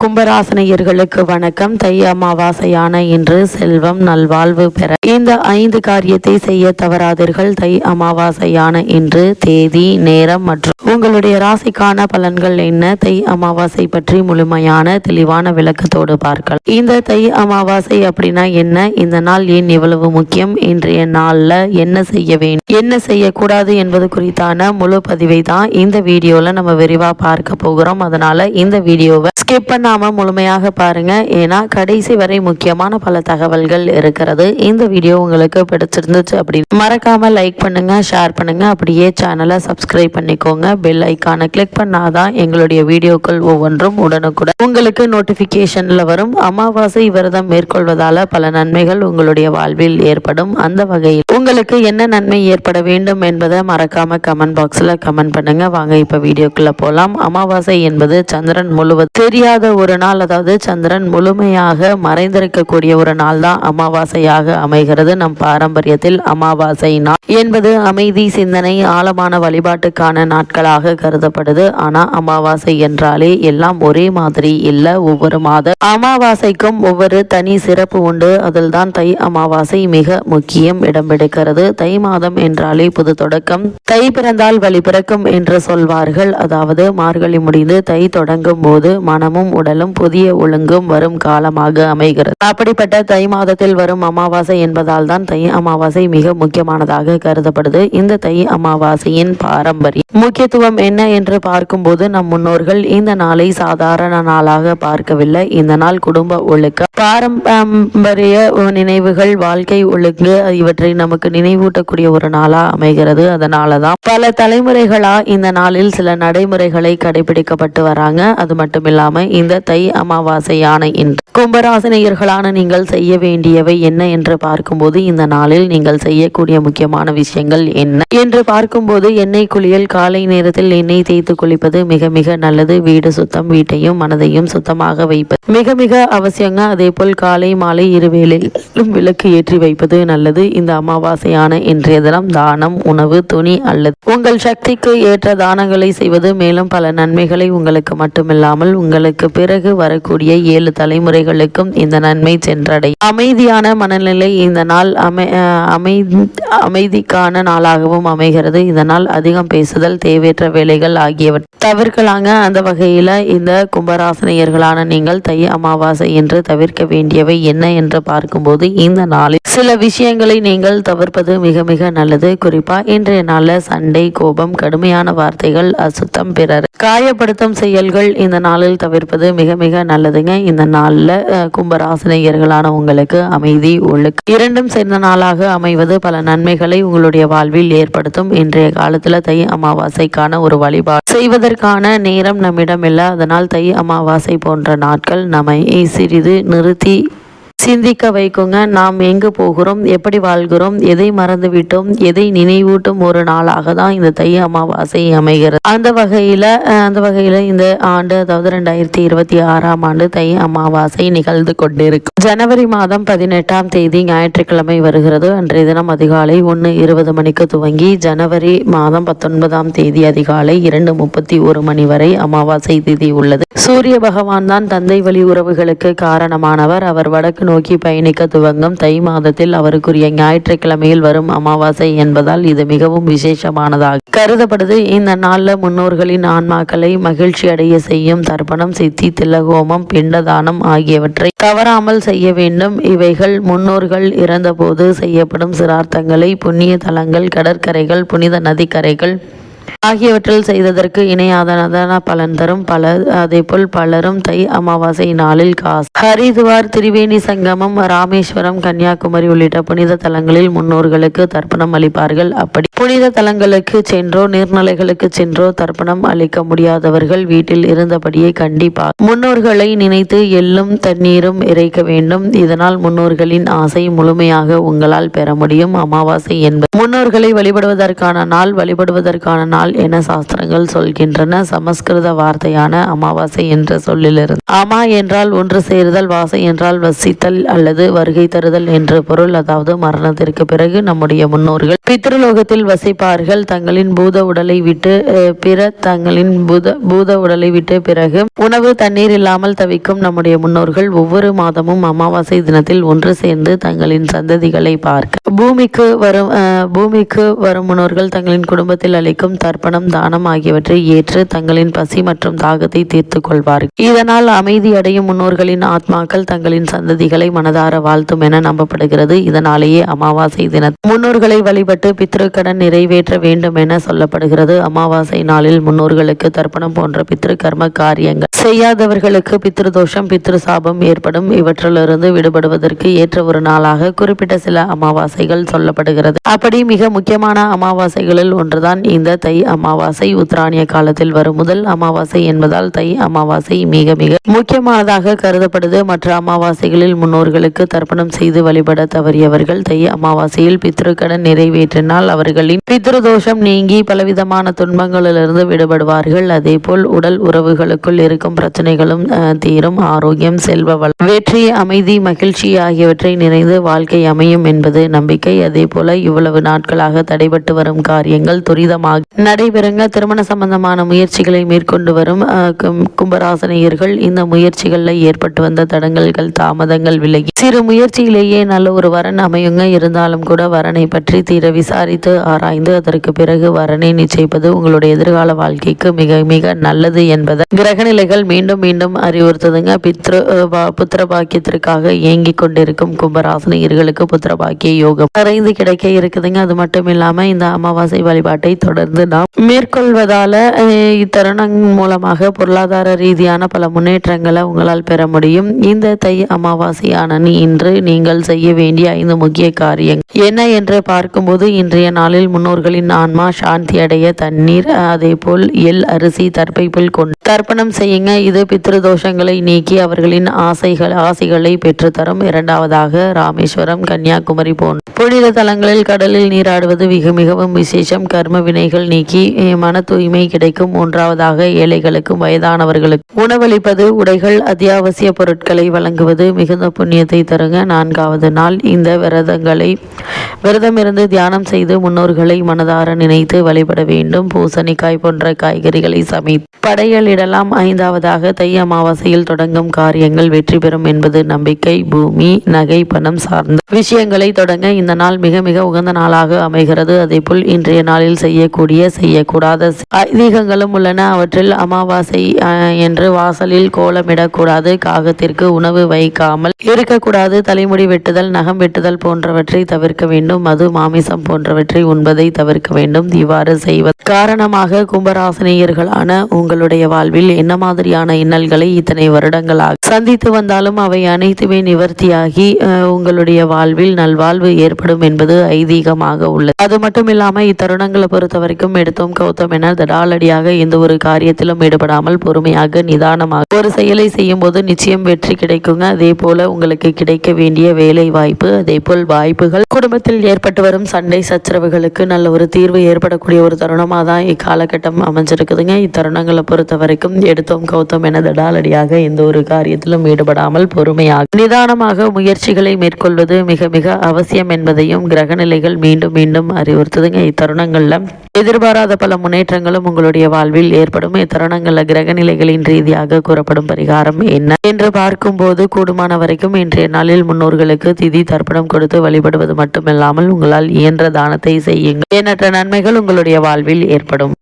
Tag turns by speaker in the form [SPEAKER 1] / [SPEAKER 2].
[SPEAKER 1] கும்பராசினியர்களுக்கு வணக்கம். தை அமாவாசையான இன்று செல்வம் நல்வாழ்வு பெற இந்த 5 காரியத்தை செய்ய தவறாதீர்கள். தை அமாவாசையான இன்று தேதி, நேரம் மற்றும் உங்களுடைய ராசிக்கான பலன்கள் என்ன? தை அமாவாசை பற்றி முழுமையான தெளிவான விளக்கத்தோடு பார்க்கலாம். இந்த தை அமாவாசை அப்படின்னா என்ன? இந்த நாள் ஏன் இவ்வளவு முக்கியம்? இன்றைய நாள்ல என்ன செய்ய வேண்டும், என்ன செய்யக்கூடாது என்பது குறித்தான முழு பதிவை தான் இந்த வீடியோல நம்ம விரிவா பார்க்க போகிறோம். அதனால இந்த வீடியோவை ஸ்கிப் பண்ணாம முழுமையாக பாருங்க. ஏன்னா கடைசி வரை முக்கியமான பல தகவல்கள் இருக்கிறது. இந்த வீடியோ உங்களுக்கு பிடிச்சிருந்துச்சு அப்படின்னு மறக்காம லைக் பண்ணுங்க, ஷேர் பண்ணுங்க, அப்படியே சேனலை சப்ஸ்கிரைப் பண்ணிக்கோங்க. பெல் ஐக்கானை கிளிக் பண்ணாதான் எங்களுடைய வீடியோக்கள் ஒவ்வொன்றும் உடனுக்குடன் உங்களுக்கு நோட்டிபிகேஷன்ல வரும். அமாவாசை விரதம் மேற்கொள்வதால பல நன்மைகள் உங்களுடைய வாழ்வில் ஏற்படும். அந்த வகையில் உங்களுக்கு என்ன நன்மை ஏற்பட வேண்டும் என்பதை மறக்காம கமெண்ட் பாக்ஸ்ல கமெண்ட் பண்ணுங்க. வாங்க இப்ப வீடியோக்குள்ள போலாம். அமாவாசை என்பது சந்திரன் முழுவதும் தெரியாத ஒரு நாள், அதாவது சந்திரன் முழுமையாக மறைந்திருக்கக்கூடிய ஒரு நாள் தான் அமாவாசையாக அமைகிறது. நம் பாரம்பரியத்தில் அமாவாசை நாள் என்பது அமைதி, சிந்தனை, ஆழமான வழிபாட்டுக்கான நாட்களாக கருதப்படுது. ஆனா அமாவாசை என்றாலே எல்லாம் ஒரே மாதிரி இல்ல. ஒவ்வொரு மாத அமாவாசைக்கும் ஒவ்வொரு தனி சிறப்பு உண்டு. அதில் தான் தை அமாவாசை மிக முக்கியம் இடம் பிடிக்கிறது. தை மாதம் என்றாலே புது தொடக்கம். தை பிறந்தால் வழி பிறக்கும் என்று சொல்வார்கள். அதாவது மார்கழி முடிந்து தை தொடங்கும் போது மனமும் உடலும் புதிய ஒழுங்கும் வரும் காலமாக அமைகிறது. அப்படிப்பட்ட தை மாதத்தில் வரும் அமாவாசை என்பதால் தான் தை அமாவாசை மிக முக்கியமானதாக கருதப்படுது. இந்த தை அமாவாசையின் பாரம்பரிய முக்கியத்துவம் என்ன என்று பார்க்கும்போது நம் முன்னோர்கள் இந்த நாளை சாதாரண நாளாக பார்க்கவில்லை. இந்த நாள் குடும்ப ஒழுக்க, பாரம்பரிய நினைவுகள், வாழ்க்கை ஒழுங்கு இவற்றை நமக்கு நினைவூட்டக்கூடிய ஒரு நாளா அமைகிறது. அதனாலதான் பல தலைமுறைகளா இந்த நாளில் சில நடைமுறைகளை கடைபிடிக்கப்பட்டு வராங்க. அது மட்டும் இல்லாம இந்த தை அமாவாசையான இன்று கும்பராசினியர்களான நீங்கள் செய்ய வேண்டியவை என்ன என்று பார்க்கும்போது, இந்த நாளில் நீங்கள் செய்யக்கூடிய முக்கியமான விஷயங்கள் என்ன என்று பார்க்கும்போது, எண்ணெய் குளியல், காலை நேரத்தில் எண்ணெய் தேய்த்து குளிப்பது மிக மிக நல்லது. வீடு சுத்தம், வீட்டையும் மனதையும் சுத்தமாக வைப்பது மிக மிக அவசியங்க. அதே போல் காலை மாலை இருவேளையிலும் விளக்கு ஏற்றி வைப்பது நல்லது. இந்த அமாவாசையான இன்றைய தினம் தானம், உணவு, துணி அல்லது உங்கள் சக்திக்கு ஏற்ற தானங்களை செய்வது மேலும் பல நன்மைகளை உங்களுக்கு மட்டுமில்லாமல் உங்களுக்கு பிறகு வரக்கூடிய 7 தலைமுறைகளுக்கும் இந்த நன்மை சென்றடை. அமைதியான மனநிலை இந்த நாள் அமைதிக்கான நாளாகவும் அமைகிறது. இதனால் அதிகம் பேசுதல், தேவையற்ற வேலைகள் ஆகியவற்றை தவிர்க்கலாங்க. அந்த வகையில இந்த கும்பராசினியர்களான நீங்கள் தை அமாவாசை என்று தவிர்க்க வேண்டியவை என்ன என்று பார்க்கும்போது, இந்த நாளில் சில விஷயங்களை நீங்கள் தவிர்ப்பது மிக மிக நல்லது. குறிப்பா இன்றைய நாள்ல சண்டை, கோபம், கடுமையான வார்த்தைகள், அசுத்தம், பிறர் காயப்படுத்தும் செயல்கள் இந்த நாளில் தவிர்ப்பது மிக மிக நல்லதுங்க. இந்த நாள்ல கும்பராசினியர்களான உங்களுக்கு அமைதி, ஒழுக்கம் இரண்டும் சேர்ந்த நாளாக அமைவது பல நன்மைகளை உங்களுடைய வாழ்வில் ஏற்படுத்தும். இன்றைய காலத்துல தை அமாவாசைக்கான ஒரு வழிபாடு செய்வதற்கான நேரம் நம்மிடம் இல்லை. அதனால் தை அமாவாசை போன்ற நாட்கள் நம்மை சிறிது நிறுத்தி சிந்திக்க வைக்குங்க. நாம் எங்கு போகிறோம், எப்படி வாழ்கிறோம், எதை மறந்து விட்டோம், எதை நினைவூட்டும் ஒரு நாளாக தான் இந்த தை அமாவாசை அமைகிறது. அந்த வகையில இந்த ஆண்டு, அதாவது 2026ஆம் ஆண்டு தை அமாவாசை நிகழ்ந்து கொண்டிருக்கும். ஜனவரி மாதம் 18ஆம் தேதி ஞாயிற்றுக்கிழமை வருகிறது. அன்றைய தினம் அதிகாலை 1:20 மணிக்கு துவங்கி ஜனவரி மாதம் 19ஆம் தேதி அதிகாலை 2:31 மணி வரை அமாவாசை திதி உள்ளது. சூரிய பகவான் தான் தந்தை வழி உறவுகளுக்கு காரணமானவர். அவர் வடக்கு நோக்கி பயணிக்க துவங்கும் தை மாதத்தில் அவருக்குரிய ஞாயிற்றுக்கிழமையில் வரும் அமாவாசை என்பதால் இது மிகவும் விசேஷமானதாக கருதப்படுது. இந்த நாள்ல முன்னோர்களின் ஆன்மாக்களை மகிழ்ச்சி அடைய செய்யும் தர்ப்பணம், சித்தி, திலகோமம், பிண்டதானம் ஆகியவற்றை தவறாமல் செய்ய வேண்டும். இவைகள் முன்னோர்கள் இறந்தபோது செய்யப்படும் சிரார்த்தங்களை, புண்ணிய தலங்கள், கடற்கரைகள், புனித நதிக்கரைகள் ஆகியவற்றில் செய்ததற்கு இணையாதன பலன் தரும். அதேபோல் பலரும் தை அமாவாசை நாளில் ஹரிதுவார், திரிவேணி சங்கமம், ராமேஸ்வரம், கன்னியாகுமரி உள்ளிட்ட புனித தலங்களில் முன்னோர்களுக்கு தர்ப்பணம் அளிப்பார்கள். அப்படி புனித தலங்களுக்கு சென்றோ நீர்நிலைகளுக்கு சென்றோ தர்ப்பணம் அளிக்க முடியாதவர்கள் வீட்டில் இருந்தபடியே கண்டிப்பாக முன்னோர்களை நினைத்து எள்ளும் தண்ணீரும் இறைக்க வேண்டும். இதனால் முன்னோர்களின் ஆசை முழுமையாக உங்களால் பெற முடியும். அமாவாசை என்பது முன்னோர்களை வழிபடுவதற்கான நாள். நாள் என சாஸ்திரங்கள் சொல்கின்றன. சமஸ்கிருத வார்த்தையான அமாவாசை என்ற சொல்லிலிருந்து அமா என்றால் ஒன்று சேருதல், வாசை என்றால் வசித்தல் அல்லது வருகை தருதல் என்று பொருள். அதாவது மரணத்திற்கு பிறகு நம்முடைய முன்னோர்கள் பித்ருலோகத்தில் வசிப்பார்கள். தங்களின் பூத உடலை விட்டு பிறகு உணவு தண்ணீர் இல்லாமல் தவிக்கும் நம்முடைய முன்னோர்கள் ஒவ்வொரு மாதமும் அமாவாசை தினத்தில் ஒன்று சேர்ந்து தங்களின் சந்ததிகளை பார்க்க பூமிக்கு வரும் முன்னோர்கள் தங்களின் குடும்பத்தில் அளிக்கும் தர்ப்பணம், தானம் ஆகியவற்றை ஏற்று தங்களின் பசி மற்றும் தாகத்தை தீர்த்து கொள்வார்கள். இதனால் அமைதி அடையும் முன்னோர்களின் ஆத்மாக்கள் தங்களின் சந்ததிகளை மனதார வாழ்த்தும் என நம்பப்படுகிறது. இதனாலேயே அமாவாசை தினத்தில் முன்னோர்களை வழிபட்டு பித்ருக்கடன் நிறைவேற்ற வேண்டும் என சொல்லப்படுகிறது. அமாவாசை நாளில் முன்னோர்களுக்கு தர்ப்பணம் போன்ற பித்ரு கர்ம காரியங்கள் செய்யாதவர்களுக்கு பித்ருதோஷம், பித்ரு சாபம் ஏற்படும். இவற்றிலிருந்து விடுபடுவதற்கு ஏற்ற ஒரு நாளாக குறிப்பிட்ட சில அமாவாசைகள் சொல்லப்படுகிறது. அப்படி மிக முக்கியமான அமாவாசைகளில் ஒன்றுதான் இந்த தை அமாவாசை. உத்தராயண காலத்தில் வரும் முதல் அமாவாசை என்பதால் தை அமாவாசை மிக மிக முக்கியமானதாக கருதப்படுது. மற்ற அமாவாசைகளில் முன்னோர்களுக்கு தர்ப்பணம் செய்து வழிபட தவறியவர்கள் தை அமாவாசையில் பித்ருக்கடன் நிறைவேற்றினால் அவர்களின் பித்ருதோஷம் நீங்கி பலவிதமான துன்பங்களிலிருந்து விடுபடுவார்கள். அதே போல் உடல் உறவுகளுக்குள் இருக்கும் பிரச்சனைகளும் தீரும். ஆரோக்கியம், செல்வ வளம், வெற்றி, அமைதி, மகிழ்ச்சி ஆகியவற்றை நிறைந்து வாழ்க்கை அமையும் என்பது நம்பிக்கை. அதே போல இவ்வளவு நாட்களாக தடைபட்டு வரும் காரியங்கள் துரிதமாக நடைபெறுங்க. திருமண சம்பந்தமான முயற்சிகளை மேற்கொண்டு வரும் கும்பராசனியர்கள் இந்த முயற்சிகளில் ஏற்பட்டு வந்த தடங்கல்கள், தாமதங்கள் விலகி சிறு முயற்சியிலேயே நல்ல ஒரு வரன் அமையுங்க. இருந்தாலும் கூட வரனை பற்றி தீர விசாரித்து ஆராய்ந்து அதற்கு பிறகு வரனை நிச்சயிப்பது உங்களுடைய எதிர்கால வாழ்க்கைக்கு மிக மிக நல்லது என்பதை கிரகநிலைகள் மீண்டும் மீண்டும் அறிவுறுத்துதுங்க. புத்திர பாக்கியத்திற்காக ஏங்கி கொண்டிருக்கும் கும்பராசனியர்களுக்கு புத்திர பாக்கிய யோகம் நிறைந்து கிடைக்க இருக்குதுங்க. அது மட்டும் இல்லாம இந்த அமாவாசை வழிபாட்டை தொடர்ந்து நாம் மேற்கொள்வதால இத்தருணம் மூலமாக பொருளாதார ரீதியான பல முன்னேற்றங்களை உங்களால் பெற முடியும். இந்த தை அமாவாசையான இன்று நீங்கள் செய்ய வேண்டிய 5 முக்கிய காரியங்கள் என்ன என்று பார்க்கும்போது, இன்றைய நாளில் முன்னோர்களின் ஆன்மா சாந்தி அடைய தண்ணீர், அதே போல் எள், அரிசி, தர்ப்பை புல் கொண்டு தர்ப்பணம் செய்யுங்க. இது பித்ருதோஷங்களை நீக்கி அவர்களின் ஆசைகளை பெற்றுத்தரும். இரண்டாவதாக ராமேஸ்வரம், கன்னியாகுமரி போன்ற புனித தலங்களில் கடலில் நீராடுவது மிகவும் விசேஷம். கர்ம வினைகள் நீக்கி மன தூய்மை கிடைக்கும். மூன்றாவதாக ஏழைகளுக்கும் வயதானவர்களுக்கும் உணவளிப்பது, உடைகள், அத்தியாவசிய பொருட்களை வழங்குவது மிகுந்த புண்ணியத்தை தருங்க. 4வது நாள் இந்த விரதமிருந்து தியானம் செய்து முன்னோர்களை மனதார நினைத்து வழிபட வேண்டும். பூசணிக்காய் போன்ற காய்கறிகளை சமைத்து படையலிடலாம். 5வதாக தை அமாவாசையில் தொடங்கும் காரியங்கள் வெற்றி பெறும் என்பது நம்பிக்கை. பூமி, நகை, பணம் சார்ந்த விஷயங்களை தொடங்க இந்த நாள் மிக மிக உகந்த நாளாக அமைகிறது. அதேபோல் இன்றைய நாளில் செய்யக்கூடாத ஐதீகங்களும் உள்ளன. அவற்றில் அமாவாசை என்று வாசலில் கோலமிடக்கூடாது, காகத்திற்கு உணவு வைக்காமல் இருக்கக்கூடாது, தலைமுடி வெட்டுதல், நகம் வெட்டுதல் போன்றவற்றை தவிர்க்க வேண்டும், மது, மாமிசம் போன்றவற்றை உண்பதை தவிர்க்க வேண்டும். இவ்வாறு செய்வது காரணமாக கும்பராசினியர்களான உங்களுடைய வாழ்வில் என்ன மாதிரியான இன்னல்களை இத்தனை வருடங்களாக சந்தித்து வந்தாலும் அவை அனைத்துமே நிவர்த்தியாகி உங்களுடைய வாழ்வில் நல்வாழ்வு ஏற்படும் என்பது ஐதீகமாக உள்ளது. அது மட்டும் இல்லாம இத்தருணங்களை பொறுத்த வரைக்கும் எடுத்தோம் கௌத்தம் என தடாலடியாக எந்த ஒரு காரியத்திலும் ஈடுபடாமல் பொறுமையாக நிதானமாக ஒரு செயலை செய்யும் போது நிச்சயம் வெற்றி கிடைக்குங்க. அதே போல உங்களுக்கு கிடைக்க வேண்டிய வேலை வாய்ப்பு, அதே போல் வாய்ப்புகள், குடும்பத்தில் ஏற்பட்டு வரும் சண்டை சச்சரவுகளுக்கு நல்ல ஒரு தீர்வு ஏற்படக்கூடிய ஒரு தருணமாக தான் இக்காலகட்டம் அமைஞ்சிருக்குதுங்க. இத்தருணங்களை பொறுத்த வரைக்கும் எடுத்தோம் கௌத்தம் என தடாலடியாக எந்த ஒரு காரியத்திலும் ஈடுபடாமல் பொறுமையாக நிதானமாக முயற்சிகளை மேற்கொள்வது மிக மிக அவசியம் என்பதையும் கிரகநிலைகள் மீண்டும் மீண்டும் அறிவுறுத்துதுங்க. இத்தருணங்கள்ல எதிர்பாராத பல முன்னேற்றங்களும் உங்களுடைய வாழ்வில் ஏற்படும். இத்தருணங்கள்ல கிரகநிலைகளின் ரீதியாக கூறப்படும் பரிகாரம் என்ன என்று பார்க்கும்போது, கூடுமான வரைக்கும் இன்றைய நாளில் முன்னோர்களுக்கு திதி தர்ப்பணம் கொடுத்து வழிபடுவது மட்டுமில்லாமல் உங்களால் இயன்ற தானத்தை செய்யுங்கள். எண்ணற்ற நன்மைகள் உங்களுடைய வாழ்வில் ஏற்படும்.